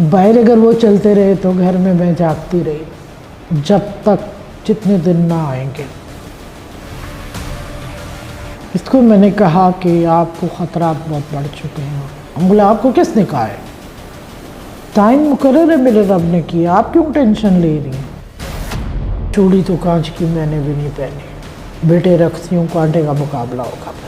बाहर अगर वो चलते रहे तो घर में मैं जागती रही जब तक जितने दिन ना आएंगे। इसको मैंने कहा कि आपको ख़तरात बहुत बढ़ चुके हैं। हम बोले आपको किसने कहा है? टाइम मुकर्रर है मेरे रब ने किया, आप क्यों टेंशन ले रही हैं? चूड़ी तो कांच की मैंने भी नहीं पहनी, बेटे रखती हूँ, कांटे का मुकाबला होगा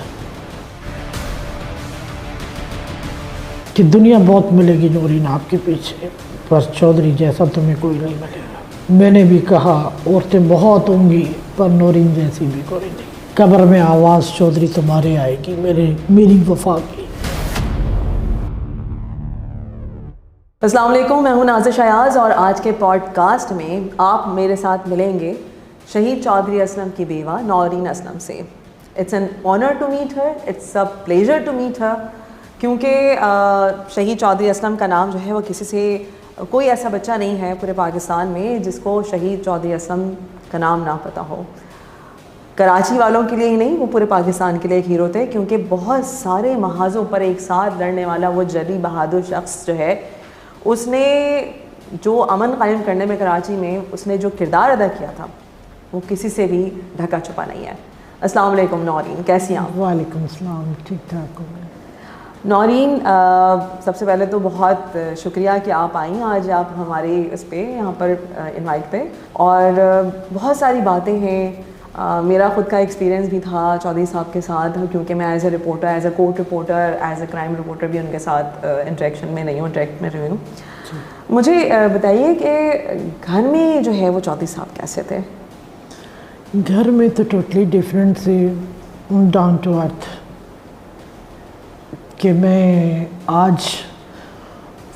कि दुनिया बहुत मिलेगी नूरीन आपके पीछे, पर चौधरी जैसा तुम्हें कोई नहीं मिलेगा। मैंने भी कहा औरतें बहुत होंगी पर नूरीन जैसी भी कोई नहीं। कब्र में आवाज़ चौधरी तुम्हारे आएगी मेरी वफा की। अस्सलाम वालेकुम, मैं हूं नाज़िर शयाज़ और आज के पॉडकास्ट में आप मेरे साथ मिलेंगे शहीद चौधरी असलम की बेवा नौरीन असलम से। It's an honour to meet her, it's a pleasure to meet her, क्योंकि शहीद चौधरी असलम का नाम जो है वो किसी से, कोई ऐसा बच्चा नहीं है पूरे पाकिस्तान में जिसको शहीद चौधरी असलम का नाम ना पता हो। कराची वालों के लिए ही नहीं, वो पूरे पाकिस्तान के लिए एक हीरो थे, क्योंकि बहुत सारे महाजों पर एक साथ लड़ने वाला वो जली बहादुर शख्स जो है, उसने जो अमन कायम करने में कराची में उसने जो किरदार अदा किया था वो किसी से भी ढका छुपा नहीं है। अस्सलाम वालेकुम नौरीन, कैसी हैं आप? वालेकुम अस्सलाम, ठीक ठाक हूँ नौरीन, सबसे पहले तो बहुत शुक्रिया कि आप आई आज, आप हमारे इस पे यहाँ पर इनवाइट पे। और बहुत सारी बातें हैं, मेरा ख़ुद का एक्सपीरियंस भी था चौधरी साहब के साथ, क्योंकि मैं as a reporter, as a court reporter, as a crime reporter भी उनके साथ इंटरेक्शन में नहीं हूँ, डायरेक्ट में रही हूँ। मुझे बताइए कि घर में जो है वो चौधरी साहब कैसे थे? घर में तो टोटली डिफरेंट से, डाउन टू अर्थ। कि मैं आज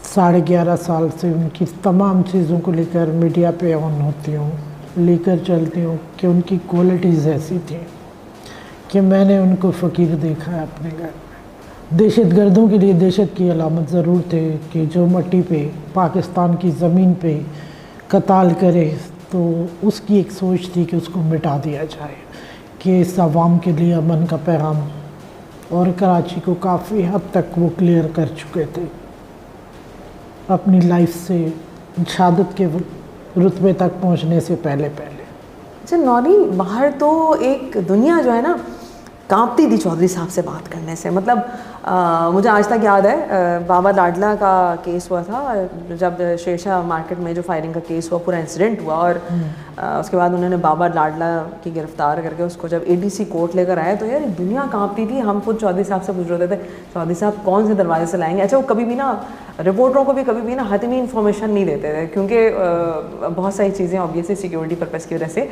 11.5 साल से उनकी तमाम चीज़ों को लेकर मीडिया पे ऑन होती हूँ, लेकर चलती हूँ कि उनकी क्वालिटीज़ ऐसी थी कि मैंने उनको फ़कीर देखा है अपने घर में। दहशतगर्दों के लिए दहशत की अलामत ज़रूर थे कि जो मट्टी पे, पाकिस्तान की ज़मीन पे कत्ल करे तो उसकी एक सोच थी कि उसको मिटा दिया जाए, कि इस आवाम के लिए अमन का पैगाम, और कराची को काफ़ी हद तक वो क्लियर कर चुके थे अपनी लाइफ से शहादत के रुतबे तक पहुंचने से पहले। अच्छा नौरीन, बाहर तो एक दुनिया जो है ना कांपती थी चौधरी साहब से बात करने से। मतलब मुझे आज तक याद है, बाबा लाडला का केस हुआ था, जब शेरशाह मार्केट में जो फायरिंग का केस हुआ, पूरा इंसिडेंट हुआ, और उसके बाद उन्होंने बाबा लाडला की गिरफ्तार करके उसको जब एडीसी कोर्ट लेकर आए तो यार दुनिया कांपती थी। हम खुद चौधरी साहब से पूछ रहे थे चौधरी साहब कौन से दरवाजे से लाएंगे। अच्छा, वो कभी भी ना रिपोर्टरों को भी कभी भी ना हतमी इन्फॉर्मेशन नहीं देते थे, क्योंकि बहुत सारी चीज़ें ऑब्वियसली सिक्योरिटी पर्पज़ की वजह से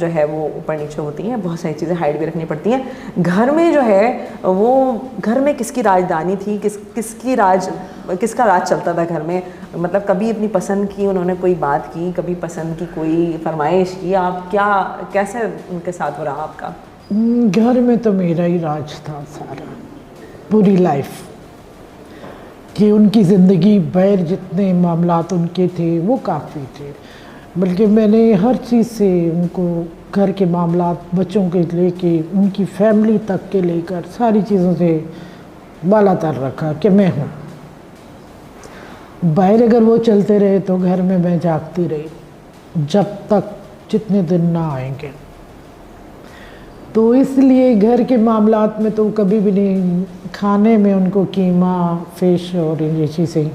जो है वो ऊपर नीचे होती हैं, बहुत सारी चीज़ें हाइड भी रखनी पड़ती हैं। घर में जो है वो, घर में किसकी राजधानी थी, किसका राज चलता था घर में? मतलब कभी अपनी पसंद की उन्होंने कोई बात की, कभी पसंद की कोई फरमाइश की, आप कैसे उनके साथ हो रहा आपका? घर में तो मेरा ही राज था सारा, पूरी लाइफ, कि उनकी ज़िंदगी बाहर जितने मामलात उनके थे वो काफ़ी थे। बल्कि मैंने हर चीज़ से उनको, घर के मामलात, बच्चों के लेके उनकी फैमिली तक के लेकर सारी चीज़ों से बालातर रखा कि मैं हूँ। बाहर अगर वो चलते रहे तो घर में मैं जागती रही जब तक जितने दिन ना आएंगे। तो इसलिए घर के मामलात में तो कभी भी नहीं, खाने में उनको कीमा, फ़िश और ये चीज़ें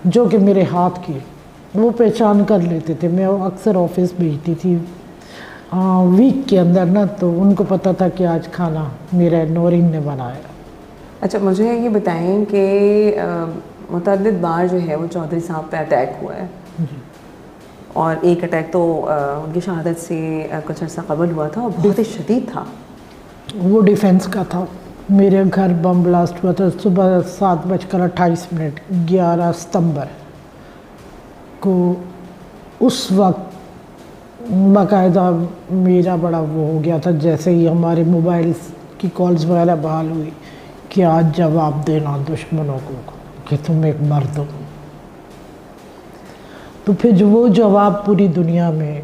जो कि मेरे हाथ की वो पहचान कर लेते थे। मैं अक्सर ऑफिस भेजती थी वीक के अंदर ना, तो उनको पता था कि आज खाना मेरा नौरीन ने बनाया। अच्छा, मुझे ये बताएं कि मुतअद्दिद बार जो है वो चौधरी साहब पे अटैक हुआ है, और एक अटैक तो उनकी शहादत से कुछ अर्सा कबल हुआ था और बहुत ही शदीद था। वो डिफेंस का था। मेरे घर बम ब्लास्ट हुआ था सुबह 7:28, 11 सितंबर को। उस वक्त बाकायदा मेरा बड़ा वो हो गया था, जैसे ही हमारे मोबाइल की कॉल्स वगैरह बहाल हुई कि आज जवाब देना दुश्मनों को कि तुम एक मर्द हो। तो फिर जो वो जवाब पूरी दुनिया में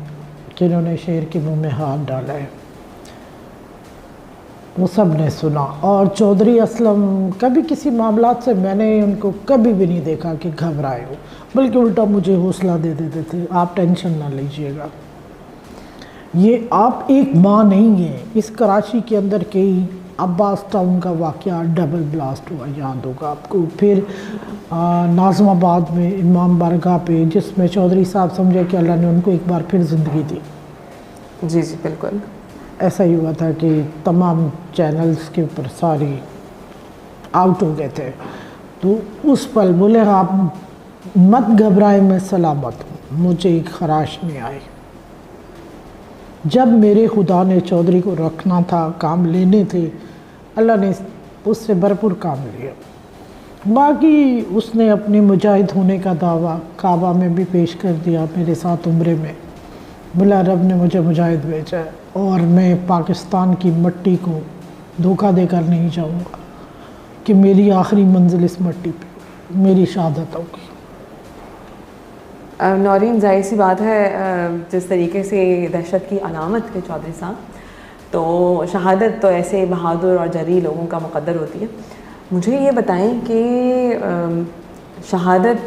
कि इन्होंने शेर के मुंह में हाथ डाला है, वो सब ने सुना। और चौधरी असलम कभी किसी मामलात से मैंने उनको कभी भी नहीं देखा कि घबराए हो, बल्कि उल्टा मुझे हौसला दे देते थे, आप टेंशन ना लीजिएगा। ये आप एक माँ नहीं हैं। इस कराची के अंदर कई अब्बास टाउन का वाक़या डबल ब्लास्ट हुआ, याद होगा आपको। फिर नाज़माबाद में इमाम बारगाह पे, जिसमें चौधरी साहब समझे कि अल्लाह ने उनको एक बार फिर ज़िंदगी दी। जी जी बिल्कुल। ऐसा ही हुआ था कि तमाम चैनल्स के ऊपर सारी आउट हो गए थे। तो उस पल बोले आप मत घबराए, मैं सलामत हूँ, मुझे एक खराश नहीं आई। जब मेरे खुदा ने चौधरी को रखना था, काम लेने थे, अल्लाह ने उससे भरपूर काम लिया। बाकी उसने अपने मुजाहिद होने का दावा काबा में भी पेश कर दिया मेरे साथ उम्रे में। बोला रब ने मुझे मुजाहिद भेजा है और मैं पाकिस्तान की मिट्टी को धोखा देकर नहीं जाऊंगा कि मेरी आखिरी मंजिल इस मिट्टी पे मेरी शहादत होगी। नौरीन, जाहिर सी बात है, जिस तरीके से दहशत की अलामत है चौधरी साहब, तो शहादत तो ऐसे बहादुर और जरी लोगों का मुक़द्दर होती है। मुझे ये बताएं कि शहादत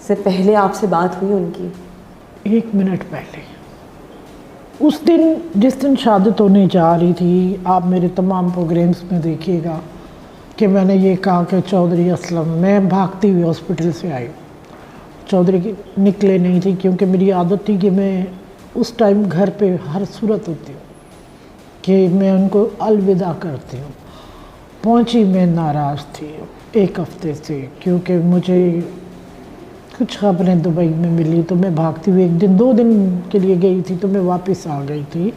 से पहले आपसे बात हुई उनकी? 1 मिनट पहले, उस दिन जिस दिन शहादत होने जा रही थी, आप मेरे तमाम प्रोग्राम्स में देखिएगा कि मैंने ये कहा कि चौधरी असलम, मैं भागती हुई हॉस्पिटल से आई। चौधरी की निकले नहीं थी क्योंकि मेरी आदत थी कि मैं उस टाइम घर पे हर सूरत होती हूँ कि मैं उनको अलविदा करती हूँ। पहुँची, मैं नाराज़ थी 1 हफ्ते से, क्योंकि मुझे कुछ खबरें दुबई में मिली तो मैं भागती हुई 1 दिन 2 दिन के लिए गई थी, तो मैं वापस आ गई थी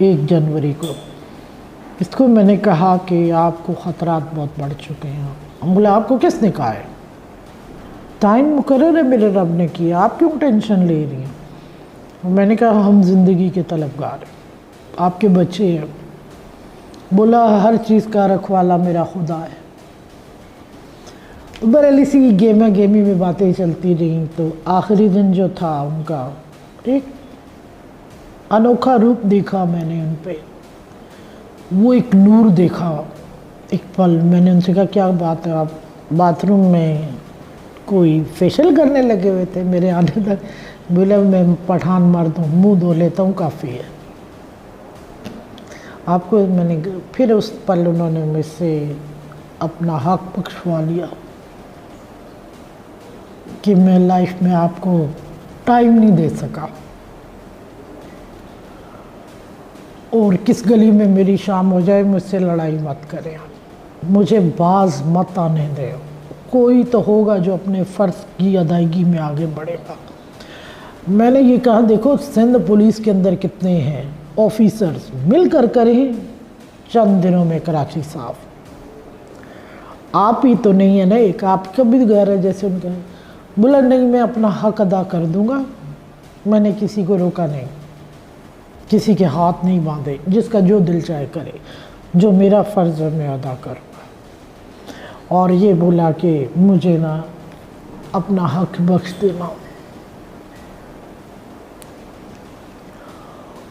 1 जनवरी को। इसको मैंने कहा कि आपको ख़तरात बहुत बढ़ चुके हैं। हम बोले आपको किसने कहा है? टाइम मुकर्रर है मेरे रब ने किया, आप क्यों टेंशन ले रही हैं? मैंने कहा हम ज़िंदगी के तलबगार हैं, आपके बच्चे हैं। बोला हर चीज़ का रखवाला मेरा खुदा है। बहरहाल इसी गेमी में बातें चलती रहीं। तो आखिरी दिन जो था उनका, एक अनोखा रूप देखा मैंने उन पे, वो एक नूर देखा। एक पल मैंने उनसे कहा क्या बात है, आप बाथरूम में कोई फेशियल करने लगे हुए थे मेरे आने तक? बोला मैं पठान मर्द हूँ, मुँह धो लेता हूँ, काफ़ी है। आपको मैंने फिर उस पल उन्होंने मुझसे अपना हक बख्शवा लिया कि मैं लाइफ में आपको टाइम नहीं दे सका, और किस गली में मेरी शाम हो जाए मुझसे लड़ाई मत करें, मुझे बाज मत आने दें। कोई तो होगा जो अपने फ़र्ज़ की अदायगी में आगे बढ़ेगा। मैंने ये कहा देखो सिंध पुलिस के अंदर कितने हैं ऑफिसर्स, मिलकर करें चंद दिनों में कराची साफ। आप ही तो नहीं है ना, एक आप कभी गैर है जैसे उनका। बोला नहीं मैं अपना हक अदा कर दूंगा, मैंने किसी को रोका नहीं, किसी के हाथ नहीं बांधे, जिसका जो दिल चाहे करे, जो मेरा फ़र्ज़ है मैं अदा करूँगा। और ये बोला कि मुझे ना अपना हक बख्श देना।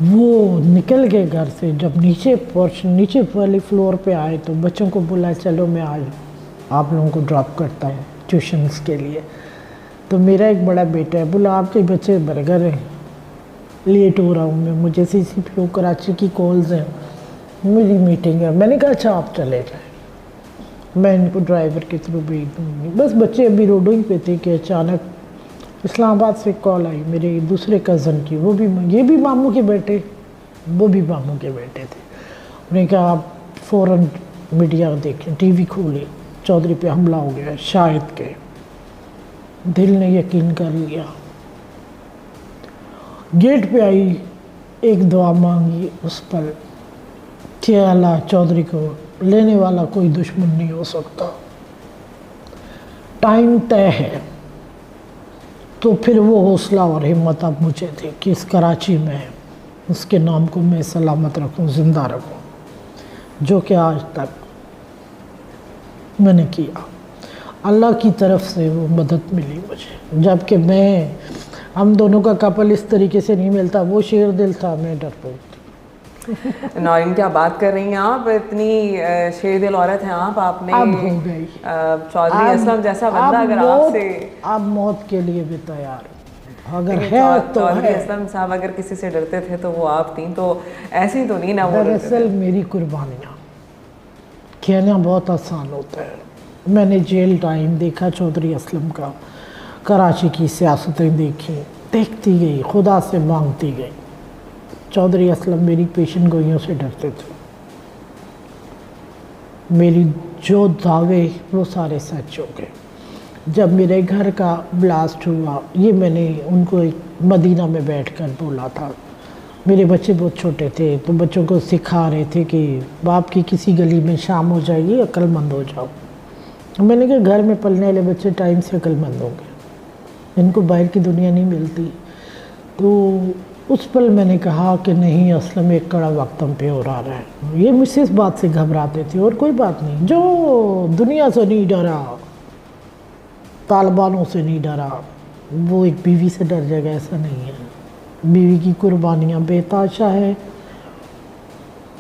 वो निकल गए घर से। जब नीचे वाली फ्लोर पे आए तो बच्चों को बोला चलो मैं आज आप लोगों को ड्रॉप करता हूँ ट्यूशन्स के लिए। तो मेरा एक बड़ा बेटा है, बोला आपके बच्चे बर्गर हैं, लेट हो रहा हूँ मैं, मुझे CCPO कराची की कॉल्स हैं, मेरी मीटिंग है। मैंने कहा अच्छा आप चले जाएँ, मैं इनको ड्राइवर के थ्रू भेज दूँगी। बस बच्चे अभी रोडिंग पे थे कि अचानक इस्लामाबाद से कॉल आई मेरे दूसरे कज़न की, वो भी ये भी मामू के बेटे, वो भी मामू के बेटे थे। उन्होंने कहा आप फ़ौरन मीडिया देखें, TV खोली, चौधरी पे हमला हो गया शायद के। दिल ने यकीन कर लिया। गेट पे आई, एक दुआ मांगी उस पर कि अल्लाह चौधरी को लेने वाला कोई दुश्मन नहीं हो सकता, टाइम तय है। तो फिर वो हौसला और हिम्मत अब मुझे थी कि इस कराची में उसके नाम को मैं सलामत रखूं, ज़िंदा रखूं, जो कि आज तक मैंने किया। अल्लाह की तरफ से वो मदद मिली मुझे, जबकि हम दोनों का कपल इस तरीके से नहीं मिलता। वो शेर दिल था, मैं डरपोक थी। नौरीन क्या बात कर रही हैं आप, इतनी शेर दिल औरत हैं आप। आपने अब हो गई। चौधरी असलम जैसा बंदा अगर आपसे, अब मौत के लिए भी तैयार अगर लेकिन है तो चौधरी है। असलम साहब अगर किसी से डरते थे तो वो आप थी, तो ऐसी तो नहीं ना वो डरते थे। दरअसल मेरी कुर्बानियाँ कहना बहुत आसान होता है। मैंने जेल टाइम देखा चौधरी असलम का, कराची की सियासतें देखी, देखती गई, खुदा से मांगती गई। चौधरी असलम मेरी पेशन गोइयों से डरते थे। मेरी जो दावे वो सारे सच हो गए। जब मेरे घर का ब्लास्ट हुआ, ये मैंने उनको एक मदीना में बैठकर बोला था। मेरे बच्चे बहुत छोटे थे तो बच्चों को सिखा रहे थे कि बाप की किसी गली में शाम हो जाएगी, अक्लमंद हो जाओ। मैंने कहा घर में पलने वाले बच्चे टाइम से अक्लमंद होंगे, इनको बाहर की दुनिया नहीं मिलती। तो उस पल मैंने कहा कि नहीं, असलम एक कड़ा वक्त हम पे हो रहा है। ये मुझसे इस बात से घबराते थे और कोई बात नहीं। जो दुनिया से नहीं डरा, तालिबानों से नहीं डरा, वो एक बीवी से डर जाएगा, ऐसा नहीं है। बीवी की कुर्बानियाँ बेताशा है।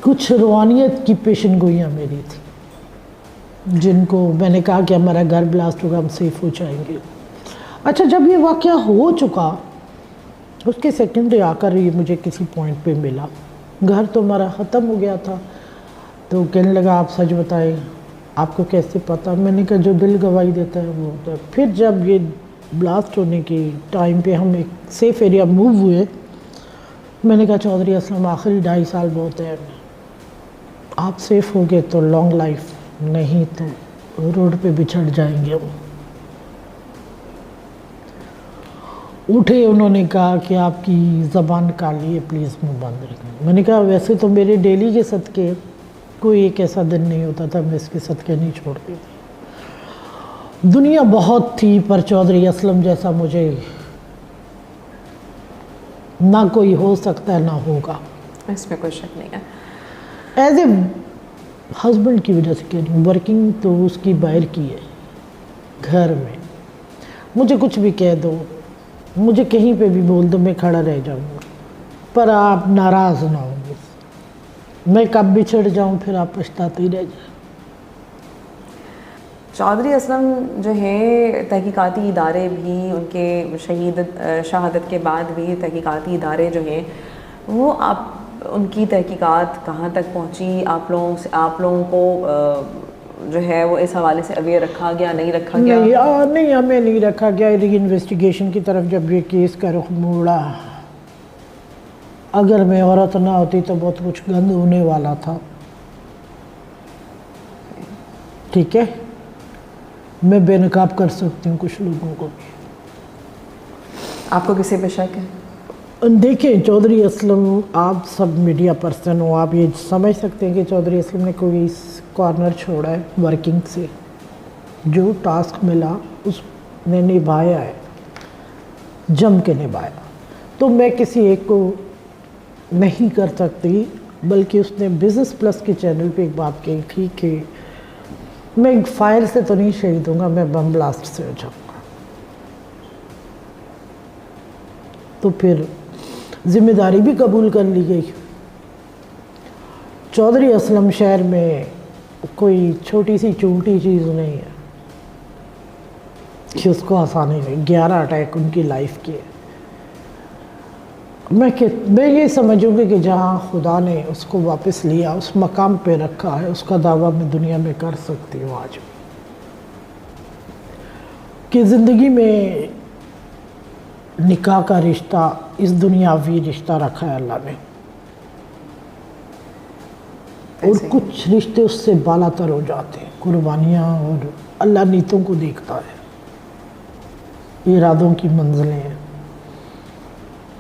कुछ रूहानियत की पेशन गोइयाँ मेरी थी जिनको मैंने कहा कि हमारा घर ब्लास्ट होगा, हम सेफ हो जाएंगे। अच्छा, जब ये वाक़या हो चुका उसके सेकंड डे आकर ये मुझे किसी पॉइंट पे मिला। घर तो हमारा ख़त्म हो गया था। तो कहने लगा आप सच बताएं, आपको कैसे पता? मैंने कहा जो दिल गवाही देता है वो होता है। फिर जब ये ब्लास्ट होने के टाइम पे हम एक सेफ़ एरिया मूव हुए, मैंने कहा चौधरी असलम आखिरी 2.5 साल बहुत है, आप सेफ़ हो गए तो लॉन्ग लाइफ, नहीं तो रोड पे बिछड़ जाएंगे हम। उठे, उन्होंने कहा कि आपकी ज़बान काली है, प्लीज़ मुँह बंद रखें। मैंने कहा वैसे तो मेरे डेली के सदक़े कोई एक ऐसा दिन नहीं होता था मैं इसके सदक़े नहीं छोड़ती थी। दुनिया बहुत थी पर चौधरी असलम जैसा मुझे ना कोई हो सकता है ना होगा, इसमें कोई शक नहीं है। एज ए हस्बैंड की वजह से कह रही हूँ। वर्किंग तो उसकी बाहर की है, घर में मुझे कुछ भी कह दो, मुझे कहीं पे भी बोल दो, मैं खड़ा रह जाऊँगा, पर आप नाराज़ ना हो मुझसे। मैं कब बिछड़ जाऊँ फिर आप पछताते ही रह जाए। चौधरी असलम जो है, तहकीकाती इदारे भी उनके शहादत के बाद भी तहकीकाती इदारे जो हैं वो, आप उनकी तहकीकात कहाँ तक पहुँची? आप लोगों को जो है वो इस हवाले से अवेयर रखा गया, नहीं रखा गया? नहीं हमें नहीं रखा गया। री इन्वेस्टिगेशन की तरफ जब ये केस का रुख मोड़ा, अगर मैं औरत ना होती तो बहुत कुछ गंद होने वाला था। ठीक है, मैं बेनकाब कर सकती हूँ कुछ लोगों को भी। आपको किसी पे शक है? देखें चौधरी असलम, आप सब मीडिया पर्सन हो, आप ये समझ सकते हैं कि चौधरी असलम ने कोई कॉर्नर छोड़ा है वर्किंग से। जो टास्क मिला उसने निभाया है, जम के निभाया। तो मैं किसी एक को नहीं कर सकती, बल्कि उसने बिज़नेस प्लस के चैनल पे एक बात कही थी कि मैं फायर से तो नहीं शहीद होऊंगा, मैं बम ब्लास्ट से हो जाऊँगा। तो फिर जिम्मेदारी भी कबूल कर ली गई। चौधरी असलम शहर में कोई छोटी सी चूंटी चीज़ नहीं है कि उसको आसानी नहीं। 11 अटैक उनकी लाइफ के। मैं ये समझूंगी कि जहाँ खुदा ने उसको वापस लिया, उस मकाम पे रखा है, उसका दावा मैं दुनिया में कर सकती हूँ आज कि ज़िंदगी में निकाह का रिश्ता, इस दुनियावी रिश्ता रखा है अल्लाह ने, और कुछ रिश्ते उससे बालातर हो जाते हैं। कुर्बानियाँ, और अल्लाह नीतों को देखता है, इरादों की मंजिलें हैं।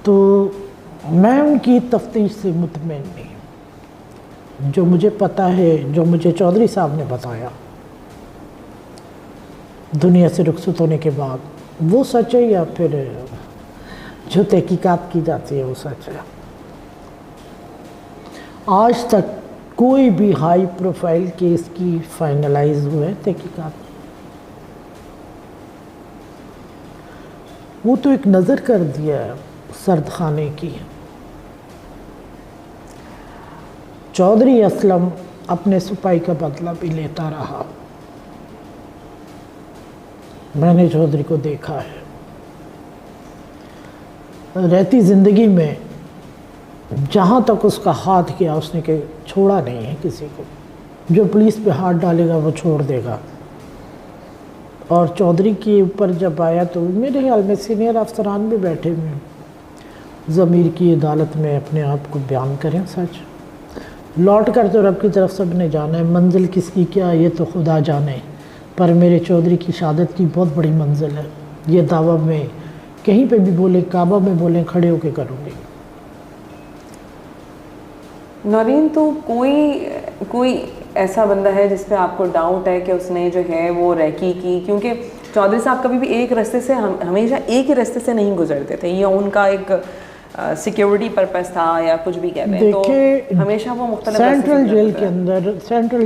तो मैं उनकी तफ्तीश से मुतमईन नहीं। जो मुझे पता है, जो मुझे चौधरी साहब ने बताया दुनिया से रुखसत होने के बाद, वो सच है या फिर जो तहकीकात की जाती है वो सच है। आज तक कोई भी हाई प्रोफाइल केस की फाइनलाइज हुआ है तहकीकात? वो तो एक नज़र कर दिया है सर्द खाने की। चौधरी असलम अपने सिपाही का बदला भी लेता रहा। मैंने चौधरी को देखा है। रहती ज़िंदगी में जहाँ तक उसका हाथ गया उसने के छोड़ा नहीं है किसी को। जो पुलिस पे हाथ डालेगा वो छोड़ देगा। और चौधरी के ऊपर जब आया तो मेरे ख्याल में सीनियर अफसरान भी बैठे हुए हैं। ज़मीर की अदालत में अपने आप को बयान करें सच। लौट कर तो रब की तरफ सब ने जाना है, मंजिल किसकी क्या ये तो खुदा जाने। पर मेरे चौधरी की शहादत की बहुत बड़ी मंजिल है। ये दावा मैं कहीं पे भी बोले, काबा में बोले, खड़े होके करूँगी। नौरीन, तो कोई ऐसा बंदा है जिस पे आपको डाउट है कि उसने जो है वो रैकी की? क्योंकि चौधरी साहब कभी भी एक रास्ते से हमेशा एक ही रास्ते से नहीं गुजरते थे। ये उनका एक सिक्योरिटी पर्पस था या कुछ भी कहते हैं, तो हमेशा वो मुख्तलिफ सेंट्रल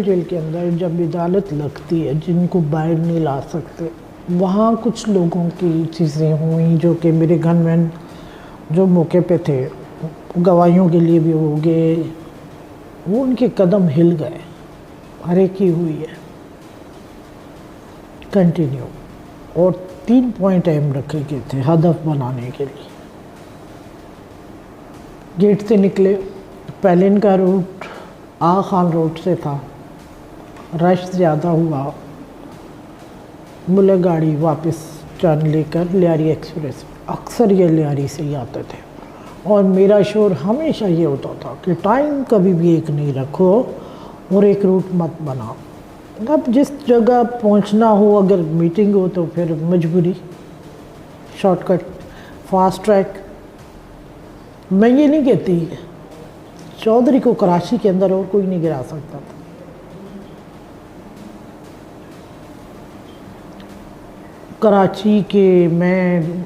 जेल के अंदर जब अदालत लगती है जिनको बाहर नहीं ला सकते, वहाँ कुछ लोगों की चीज़ें हुई जो कि मेरे गनमैन जो मौके पे थे, गवाहियों के लिए भी हो गए, वो उनके कदम हिल गए। हर एक की हुई है कंटिन्यू। और 3 पॉइंट अहम रखे गए थे हदफ बनाने के लिए। गेट से निकले, पैलिन का रूट आगा खान रोड से था, रश ज़्यादा हुआ, बोले गाड़ी वापस टर्न लेकर लियारी एक्सप्रेस, अक्सर ये लियारी से ही आते थे। और मेरा शोर हमेशा ये होता था कि टाइम कभी भी एक नहीं रखो और एक रूट मत बनाओ। अब जिस जगह पहुंचना हो, अगर मीटिंग हो तो फिर मजबूरी, शॉर्टकट, फास्ट ट्रैक। मैं ये नहीं कहती चौधरी को कराची के अंदर और कोई नहीं गिरा सकता था। कराची के मैं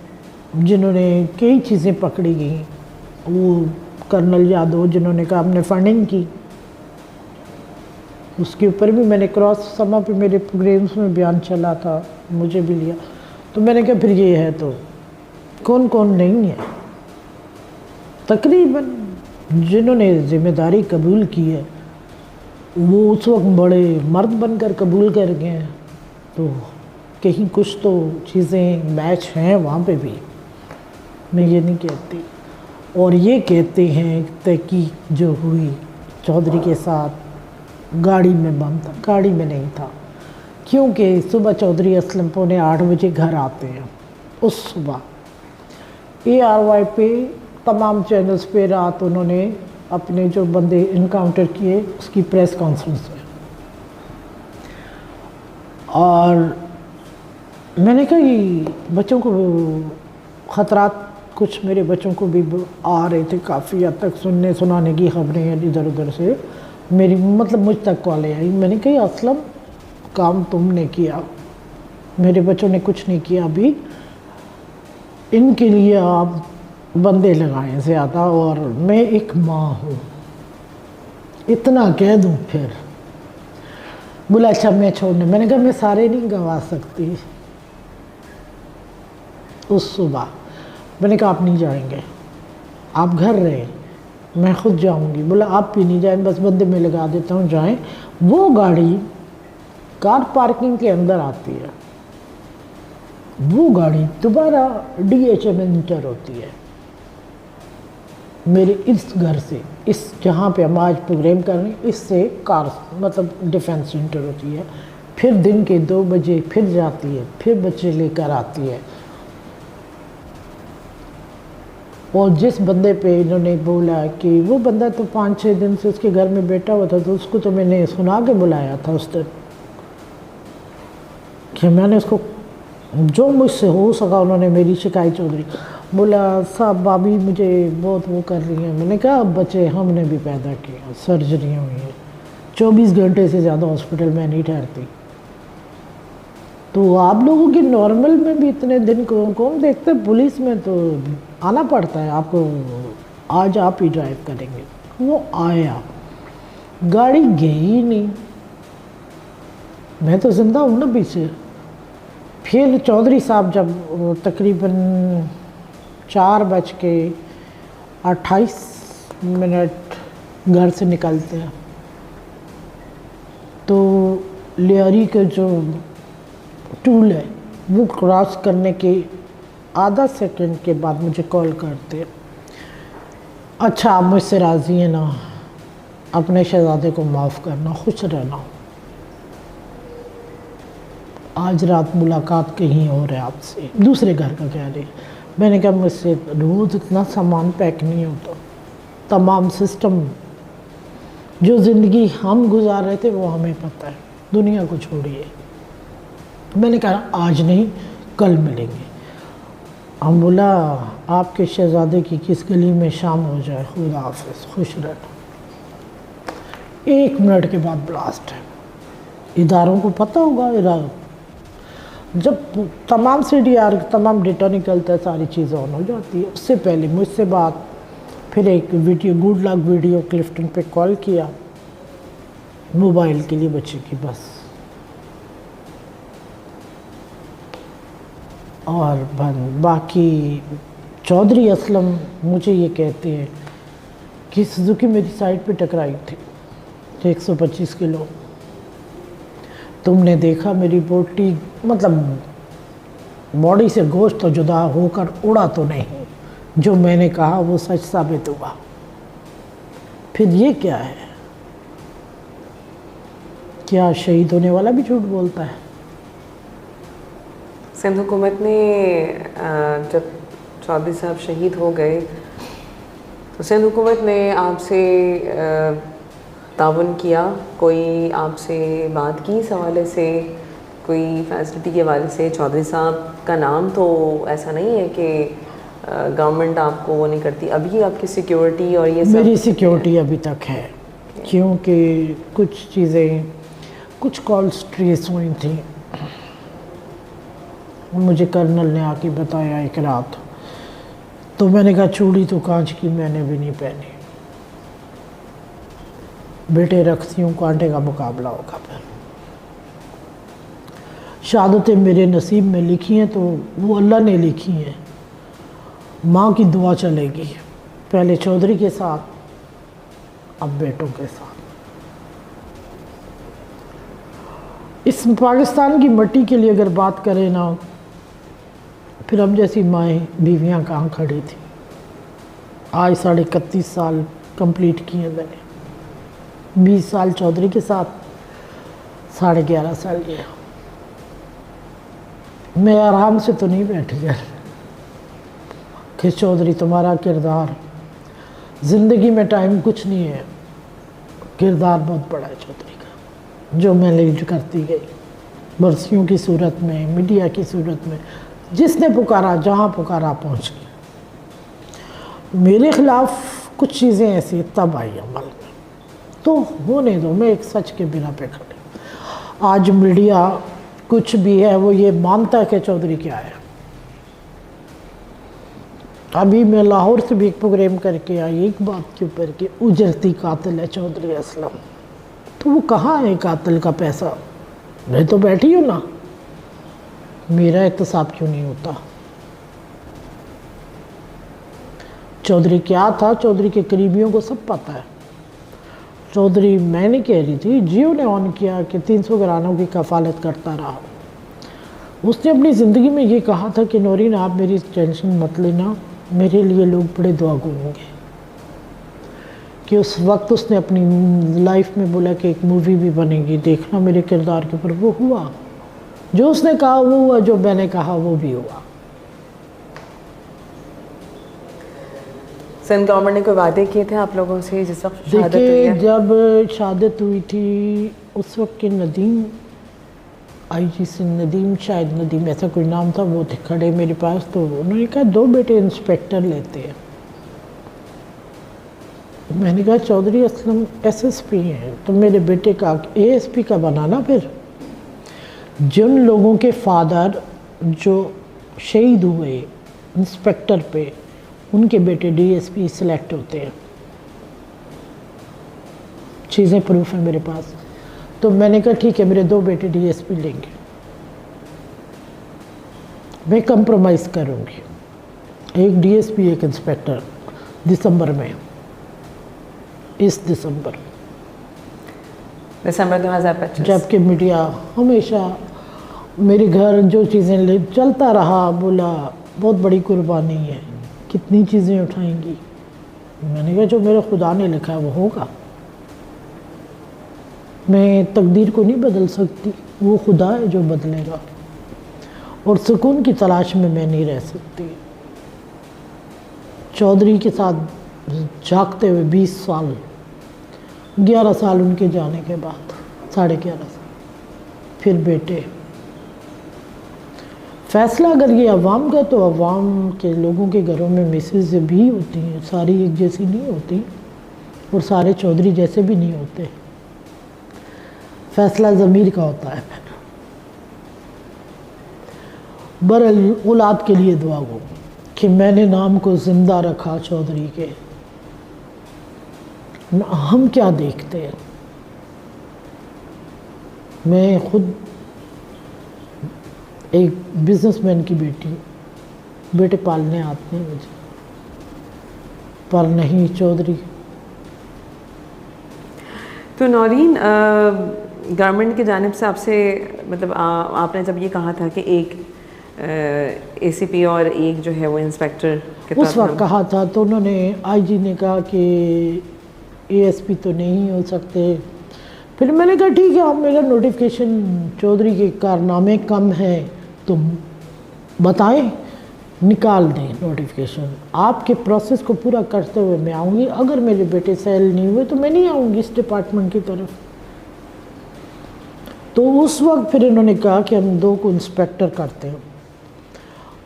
जिन्होंने कई चीज़ें पकड़ी गई, वो कर्नल यादव जिन्होंने कहा हमने फंडिंग की, उसके ऊपर भी मैंने क्रॉस समा पे मेरे प्रोग्राम्स में बयान चला था, मुझे भी लिया। तो मैंने कहा फिर ये है तो कौन कौन नहीं है। तकरीबन जिन्होंने ज़िम्मेदारी कबूल की है वो उस वक्त बड़े मर्द बनकर कबूल कर गए हैं। तो कहीं कुछ तो चीज़ें मैच हैं वहाँ पे भी, मैं ये नहीं कहती। और ये कहते हैं तहकीक जो हुई चौधरी के साथ, गाड़ी में बम था, गाड़ी में नहीं था। क्योंकि सुबह चौधरी असलम 7:45 बजे घर आते हैं। उस सुबह ARY पे तमाम चैनल्स पे रात उन्होंने अपने जो बंदे इनकाउंटर किए उसकी प्रेस कॉन्फ्रेंस में। और मैंने कहा कि बच्चों को ख़तरात, कुछ मेरे बच्चों को भी आ रहे थे काफ़ी हद तक, सुनने सुनाने की खबरें इधर उधर से मेरी मतलब मुझ तक कॉलें आई। मैंने कहा असलम काम तुमने किया, मेरे बच्चों ने कुछ नहीं किया। अभी इनके लिए आप बंदे लगाएं ज़्यादा, और मैं एक माँ हूँ, इतना कह दूँ फिर। बोला अच्छा मैं छोड़ने। मैंने कहा मैं सारे नहीं गंवा सकती। उस सुबह मैंने कहा आप नहीं जाएंगे, आप घर रहे, मैं खुद जाऊंगी। बोला आप भी नहीं जाएं, बस बंदे में लगा देता हूँ, जाएं। वो गाड़ी कार पार्किंग के अंदर आती है, वो गाड़ी दोबारा DHM में इंटर होती है मेरे इस घर से, इस जहाँ पे हम आज प्रोग्राम कर रहे हैं, इससे कार मतलब डिफेंस इंटर होती है। फिर दिन के 2 बजे फिर जाती है, फिर बच्चे लेकर आती है। और जिस बंदे पे इन्होंने बोला कि वो बंदा तो 5-6 दिन से उसके घर में बैठा हुआ था, तो उसको तो मैंने सुना के बुलाया था उस दिन कि मैंने उसको जो मुझसे हो सका, उन्होंने मेरी शिकायत चौधरी। बोला साहब भाभी मुझे बहुत वो कर रही हैं। मैंने कहा अब बच्चे हमने भी पैदा किए, सर्जरियाँ हुई हैं, 24 घंटे से ज़्यादा हॉस्पिटल में नहीं ठहरती। तो आप लोगों की नॉर्मल में भी इतने दिन कौन देखते, पुलिस में तो आना पड़ता है आपको, आज आप ही ड्राइव करेंगे। वो आया, गाड़ी गई ही नहीं, मैं तो जिंदा हूँ ना पीछे। फिर चौधरी साहब जब तकरीबन 4:28 घर से निकलते हैं तो लियारी का जो टूल है वो क्रॉस करने के आधा सेकंड के बाद मुझे कॉल करते हैं, अच्छा आप मुझसे राज़ी हैं ना, अपने शहज़ादे को माफ़ करना, खुश रहना, आज रात मुलाकात कहीं और है आपसे, दूसरे घर का कह रहे। मैंने कहा मुझसे रोज़ इतना सामान पैक नहीं होता, तमाम सिस्टम जो ज़िंदगी हम गुजार रहे थे वो हमें पता है, दुनिया को छोड़िए। मैंने कहा आज नहीं कल मिलेंगे। हम बोला आपके शहज़ादे की किस गली में शाम हो जाए, खुदा हाफिज़, खुश रहना। 1 मिनट के बाद ब्लास्ट है। इदारों को पता होगा, जब तमाम CDR तमाम डेटा निकलता है सारी चीज़ें ऑन हो जाती है। उससे पहले मुझसे बात, फिर एक video good luck video Clifton पे कॉल किया मोबाइल के लिए बच्चे की बस, और बाकी चौधरी असलम मुझे ये कहते हैं कि सुजुकी मेरी साइड पे टकराई थी 125 किलो, तुमने देखा मेरी बोटी, मतलब बॉडी से गोश्त तो जुदा होकर उड़ा तो नहीं, जो मैंने कहा वो सच साबित हुआ। फिर ये क्या है, क्या शहीद होने वाला भी झूठ बोलता है? सिंध हुकूमत ने जब चौधरी साहब शहीद हो गए तो सिंध हुकूमत ने आपसे ताउन किया, कोई आपसे बात की इस हवाले से, कोई फैसिलिटी के हवाले से? चौधरी साहब का नाम तो ऐसा नहीं है कि गवर्नमेंट आपको वो नहीं करती, अभी आपकी सिक्योरिटी और ये सब? मेरी सिक्योरिटी अभी तक है, क्योंकि कुछ चीज़ें, कुछ कॉल्स ट्रेस हुई थी। मुझे कर्नल ने आके बताया एक रात, तो मैंने कहा चूड़ी तो कांच की मैंने भी नहीं पहनी, बेटे रखती हूँ, कांटे का मुकाबला होगा। फिर शहादतें मेरे नसीब में लिखी हैं तो वो अल्लाह ने लिखी हैं, माँ की दुआ चलेगी, पहले चौधरी के साथ, अब बेटों के साथ। इस पाकिस्तान की मिट्टी के लिए अगर बात करें ना, फिर हम जैसी माएँ बीवियाँ कहाँ खड़ी थी। आज 31.5 साल कंप्लीट किए मैंने, 20 साल चौधरी के साथ, 11.5 साल ये। मैं आराम से तो नहीं बैठी घर कि चौधरी तुम्हारा किरदार, ज़िंदगी में टाइम कुछ नहीं है, किरदार बहुत बड़ा है चौधरी का, जो मैं लीड करती गई बरसियों की सूरत में, मीडिया की सूरत में, जिसने पुकारा जहाँ पुकारा पहुँच गया। मेरे ख़िलाफ़ कुछ चीज़ें ऐसी तब आई अमल में, तो होने दो, मैं एक सच के बिना पे खड़ी। आज मीडिया कुछ भी है वो ये मानता है कि चौधरी क्या है। अभी मैं लाहौर से भी एक प्रोग्राम करके आई एक बात के ऊपर कि उजरती कातिल है चौधरी असलम, तो वो कहाँ है कातिल का पैसा? मैं तो बैठी हूँ ना, मेरा एहतसाब क्यों नहीं होता? चौधरी क्या था, चौधरी के करीबियों को सब पता है। चौधरी, मैंने कह रही थी, जियो ने ऑन किया कि 300 घरानों की कफालत करता रहा। उसने अपनी ज़िंदगी में ये कहा था कि नौरीन आप मेरी टेंशन मत लेना, मेरे लिए लोग बड़े दुआ करेंगे। कि उस वक्त उसने अपनी लाइफ में बोला कि एक मूवी भी बनेगी, देखना मेरे किरदार के ऊपर। वो हुआ, जो उसने कहा वो हुआ, जो मैंने कहा वो भी हुआ। सिंध गवर्नमेंट ने कोई वादे किए थे आप लोगों से जिस वक्त शहादत हुई देखिए, है? जब शहादत हुई थी उस वक्त के नदीम, IG से नदीम, शायद नदीम ऐसा कोई नाम था, वो थे खड़े मेरे पास। तो उन्होंने कहा 2 बेटे इंस्पेक्टर लेते हैं। मैंने कहा चौधरी असलम SSP हैं, तो मेरे बेटे का ASP का बनाना। फिर जिन लोगों के फादर जो शहीद हुए इंस्पेक्टर पे, उनके बेटे DSP सिलेक्ट होते हैं, चीज़ें प्रूफ है मेरे पास। तो मैंने कहा ठीक है, मेरे 2 बेटे DSP लेंगे, मैं कंप्रोमाइज़ करूँगी, एक DSP एक इंस्पेक्टर दिसंबर में। इस दिसंबर, दिसंबर 2025। जबकि मीडिया हमेशा मेरे घर जो चीज़ें ले चलता रहा, बोला बहुत बड़ी कुर्बानी है, कितनी चीज़ें उठाएंगी। मैंने कहा जो मेरे खुदा ने लिखा है वो होगा, मैं तकदीर को नहीं बदल सकती, वो खुदा है जो बदलेगा। और सुकून की तलाश में मैं नहीं रह सकती। चौधरी के साथ झांकते हुए 20 साल, 11 साल उनके जाने के बाद, 11.5 साल, फिर बेटे। फैसला अगर ये अवाम का, तो अवाम के लोगों के घरों में मिसेज भी होती हैं, सारी एक जैसी नहीं होती, और सारे चौधरी जैसे भी नहीं होते। फैसला ज़मीर का होता है। बहरहाल औलाद के लिए दुआ हो कि मैंने नाम को ज़िंदा रखा चौधरी के। हम क्या देखते हैं, मैं खुद एक बिजनेसमैन की बेटी, बेटे पालने आते हैं मुझे, पर नहीं चौधरी। तो नौरीन, गवर्नमेंट की जानिब से आपसे मतलब आपने जब ये कहा था कि एक एसीपी और एक जो है वो इंस्पेक्टर के उस वक्त कहा था, तो उन्होंने आईजी ने कहा कि एएसपी तो नहीं हो सकते। फिर मैंने कहा ठीक है, आप मेरा नोटिफिकेशन चौधरी के कारनामे कम है तो बताएं, निकाल दें नोटिफिकेशन। आपके प्रोसेस को पूरा करते हुए मैं आऊँगी। अगर मेरे बेटे सेल नहीं हुए तो मैं नहीं आऊँगी इस डिपार्टमेंट की तरफ। तो उस वक्त फिर इन्होंने कहा कि हम 2 को इंस्पेक्टर करते हैं,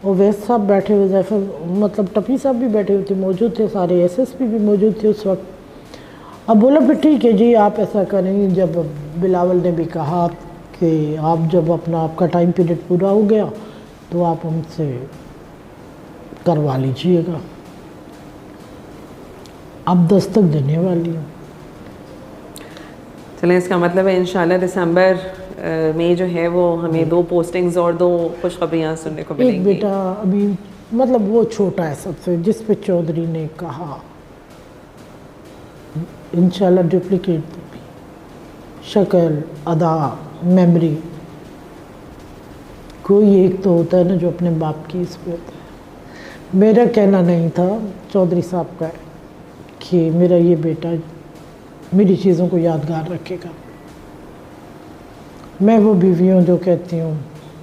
और वैस साहब बैठे हुए, जैफर मतलब टपी साहब भी बैठे हुए थे, मौजूद थे, सारे एसएसपी भी मौजूद थे उस वक्त। अब बोला फिर ठीक है जी, आप ऐसा करेंगे। जब बिलावल ने भी कहा कि आप जब आपका टाइम पीरियड पूरा हो गया तो आप हमसे करवा लीजिएगा, अब दस्तक देने वाली हूँ। चलें, इसका मतलब है इंशाल्लाह दिसंबर में जो है वो हमें 2 पोस्टिंग्स और 2 खुशखबरियाँ सुनने को मिलेंगी। एक बेटा अभी मतलब वो छोटा है सबसे, जिस पे चौधरी ने कहा इंशाल्लाह डुप्लीकेट भी, शक्ल, अदा, मेमोरी, कोई एक तो होता है ना जो अपने बाप की इस पे होता है। मेरा कहना नहीं था, चौधरी साहब का है कि मेरा ये बेटा मेरी चीज़ों को यादगार रखेगा। मैं वो बीवी हूँ जो कहती हूँ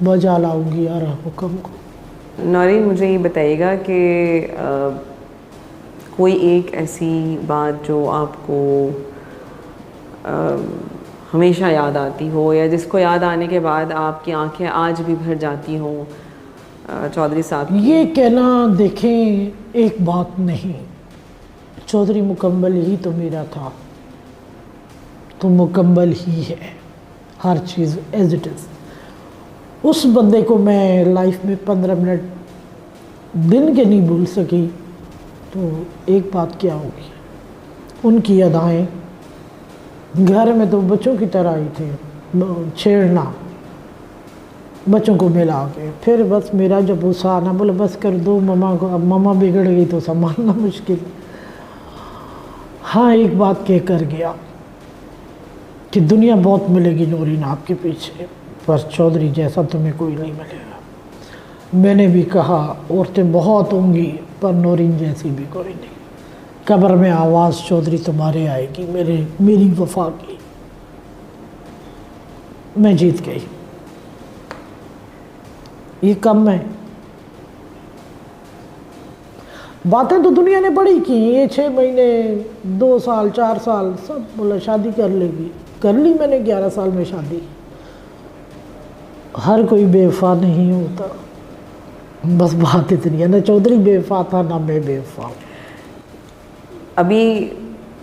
बजा लाऊंगी यार हुक्म को। नौरीन, मुझे ये बताइएगा कि कोई एक ऐसी बात जो आपको हमेशा याद आती हो, या जिसको याद आने के बाद आपकी आंखें आज भी भर जाती हों चौधरी साहब की। ये कहना, देखें एक बात नहीं, चौधरी मुकम्मल ही तो मेरा था, तो मुकम्मल ही है हर चीज़ एज इट इज़। उस बंदे को मैं लाइफ में 15 मिनट दिन के नहीं भूल सकी, तो एक बात क्या होगी, उनकी अदाएँ घर में तो बच्चों की तरह ही थे, छेड़ना, बच्चों को मिला के, फिर बस मेरा जब गुस्सा आना, बोला बस कर दो मम्मा को, अब मम्मा बिगड़ गई तो संभालना मुश्किल। हाँ, एक बात कह कर गया कि दुनिया बहुत मिलेगी नौरीन आपके पीछे, पर चौधरी जैसा तुम्हें कोई नहीं मिलेगा। मैंने भी कहा औरतें बहुत होंगी पर नौरीन जैसी भी कोई नहीं। कब्र में आवाज़ चौधरी तुम्हारे आएगी, मेरी वफा की। मैं जीत गई, ये कम है। बातें तो दुनिया ने बड़ी की, ये 6 महीने 2 साल 4 साल सब बोला शादी कर लेगी, कर ली मैंने 11 साल में शादी। हर कोई बेवफा नहीं होता, बस बात इतनी है, ना चौधरी बेवफा था ना मैं बेवफा। अभी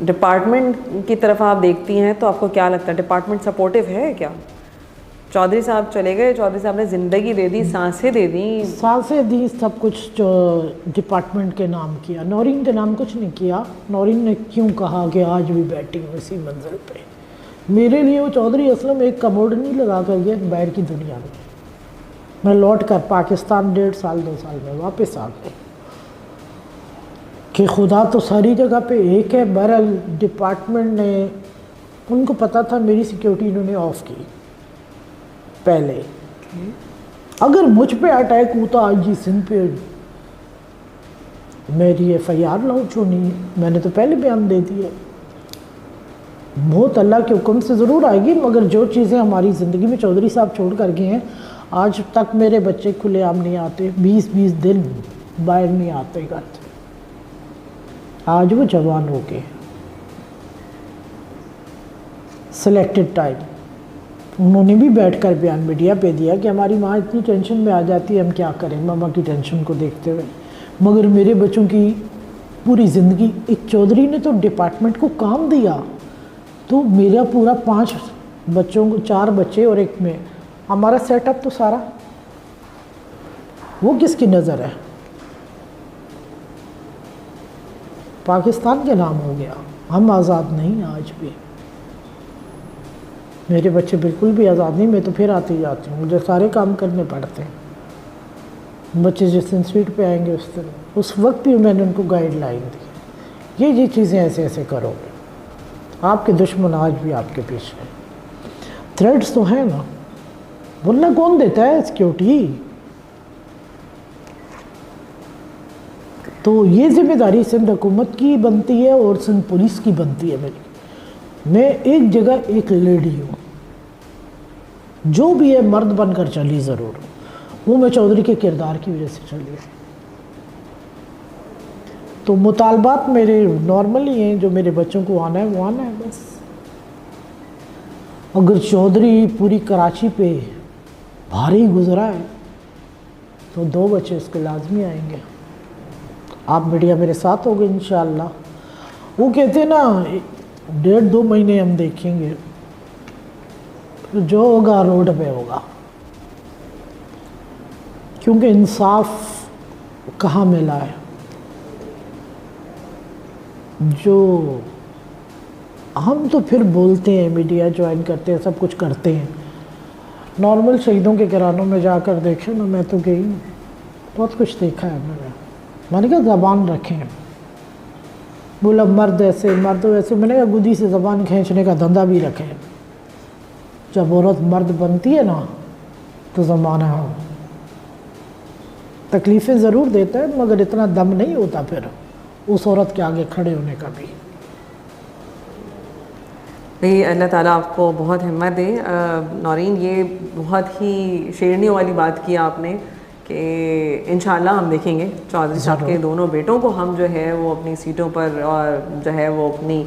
डिपार्टमेंट की तरफ आप देखती हैं तो आपको क्या लगता है, डिपार्टमेंट सपोर्टिव है क्या? चौधरी साहब चले गए, चौधरी साहब ने ज़िंदगी दे दी, सांसें दे दी, सांसें दी, सब कुछ जो डिपार्टमेंट के नाम किया, नौरीन के नाम कुछ नहीं किया। नौरीन ने क्यों कहा कि आज भी बैठी हूँ इसी मंजिल पे। मेरे लिए वो चौधरी असलम एक कमोड नहीं लगा कर गया बाहर की दुनिया में। मैं लौट कर पाकिस्तान 1.5 साल 2 साल में वापस आ गई। कि खुदा तो सारी जगह पे एक है। बहरहाल डिपार्टमेंट ने, उनको पता था मेरी सिक्योरिटी इन्होंने ऑफ की पहले। अगर मुझ पे अटैक होता आज जी सिंध पे, मेरी FIR लॉन्च होनी है। मैंने तो पहले बयान दे दिया। मौत अल्लाह के हुक्म से ज़रूर आएगी, मगर जो चीज़ें हमारी ज़िंदगी में चौधरी साहब छोड़ कर गए हैं, आज तक मेरे बच्चे खुलेआम नहीं आते, 20-20 दिन बाहर नहीं आते घर से। आज वो जवान हो गए। सिलेक्टेड टाइम उन्होंने भी बैठकर बयान मीडिया पे दिया कि हमारी माँ इतनी टेंशन में आ जाती है, हम क्या करें मामा की टेंशन को देखते हुए। मगर मेरे बच्चों की पूरी ज़िंदगी, एक चौधरी ने तो डिपार्टमेंट को काम दिया, तो मेरा पूरा 5 बच्चों को, 4 बच्चे और एक में, हमारा सेटअप तो सारा वो किसकी नज़र है? पाकिस्तान के नाम हो गया। हम आज़ाद नहीं आज भी। मेरे बच्चे बिल्कुल भी आज़ाद नहीं। मैं तो फिर आती जाती हूँ, मुझे सारे काम करने पड़ते हैं। बच्चे जिस दिन स्वीट पे आएंगे उस दिन, उस वक्त भी मैंने उनको गाइडलाइन दी, ये चीज़ें ऐसे ऐसे करोगे। आपके दुश्मन आज भी आपके पीछे हैं। थ्रेड्स तो हैं ना, वरना कौन देता है सिक्योरिटी? तो ये जिम्मेदारी सिंध हुकूमत की बनती है और सिंध पुलिस की बनती है मेरी। मैं एक जगह एक लेडी हूँ, जो भी है मर्द बनकर चली ज़रूर, वो मैं चौधरी के किरदार की वजह से चली। तो मुतालबात मेरे नॉर्मल ही हैं, जो मेरे बच्चों को आना है वो आना है बस। अगर चौधरी पूरी कराची पे भारी गुजरा है तो 2 बच्चे उसके लाजमी आएंगे। आप मीडिया मेरे साथ होगे इंशाअल्लाह। वो कहते हैं ना 1.5-2 महीने हम देखेंगे, तो जो होगा रोड पे होगा, क्योंकि इंसाफ कहाँ मिला है। जो हम तो फिर बोलते हैं, मीडिया ज्वाइन करते हैं, सब कुछ करते हैं। नॉर्मल शहीदों के घरानों में जाकर देखें ना, मैं तो गई, बहुत कुछ देखा है मैंने कहा ज़बान रखें। बोला मर्द ऐसे मर्द वैसे, मैंने कहा गुदी से ज़बान खींचने का धंधा भी रखें। जब औरत मर्द बनती है ना तो ज़माना तकलीफ़ें ज़रूर देता है, मगर इतना दम नहीं होता फिर उस औरत के आगे खड़े होने का भी। नहीं, अल्लाह ताला आपको बहुत हिम्मत दे। नौरीन, ये बहुत ही शेरनियों वाली बात की आपने कि इंशाअल्लाह हम देखेंगे चौधरी साहब के दोनों बेटों को, हम जो है वो अपनी सीटों पर, और जो है वो अपनी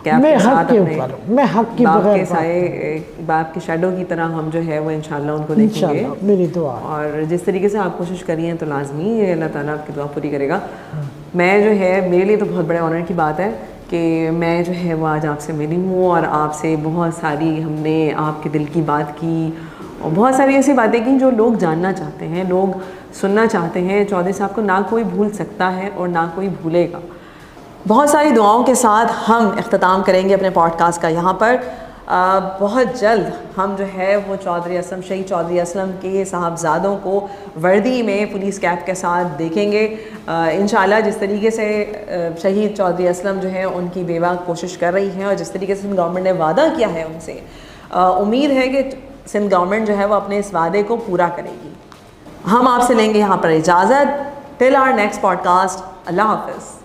कैप के साथ अपने मैं हक की बाप के साए, बाप की शैडो की तरह हम जो है वो इंशाअल्लाह उनको देखेंगे। मेरी दुआ। और जिस तरीके से आप कोशिश करी हैं तो लाजमी अल्लाह ताला आपकी दुआ पूरी करेगा। मैं जो है, मेरे लिए तो बहुत बड़े ऑनर की बात है कि मैं जो है वो आज आपसे मिली हूँ और आपसे बहुत सारी हमने आपके दिल की बात की और बहुत सारी ऐसी बातें की जो लोग जानना चाहते हैं, लोग सुनना चाहते हैं। चौधरी साहब को ना कोई भूल सकता है और ना कोई भूलेगा। बहुत सारी दुआओं के साथ हम इख्तिताम करेंगे अपने पॉडकास्ट का यहाँ पर। बहुत जल्द हम जो है वो चौधरी असलम, शहीद चौधरी असलम के साहबजादों को वर्दी में पुलिस कैप के साथ देखेंगे इंशाल्लाह। जिस तरीके से शहीद चौधरी असलम जो है उनकी बेवा कोशिश कर रही हैं और जिस तरीके से गवर्नमेंट ने वादा किया है उनसे, उम्मीद है कि सिंध गवर्नमेंट जो है वो अपने इस वादे को पूरा करेगी। हम आपसे लेंगे यहाँ पर इजाज़त। टिल आवर नेक्स्ट पॉडकास्ट, अल्लाह हाफ़िज़।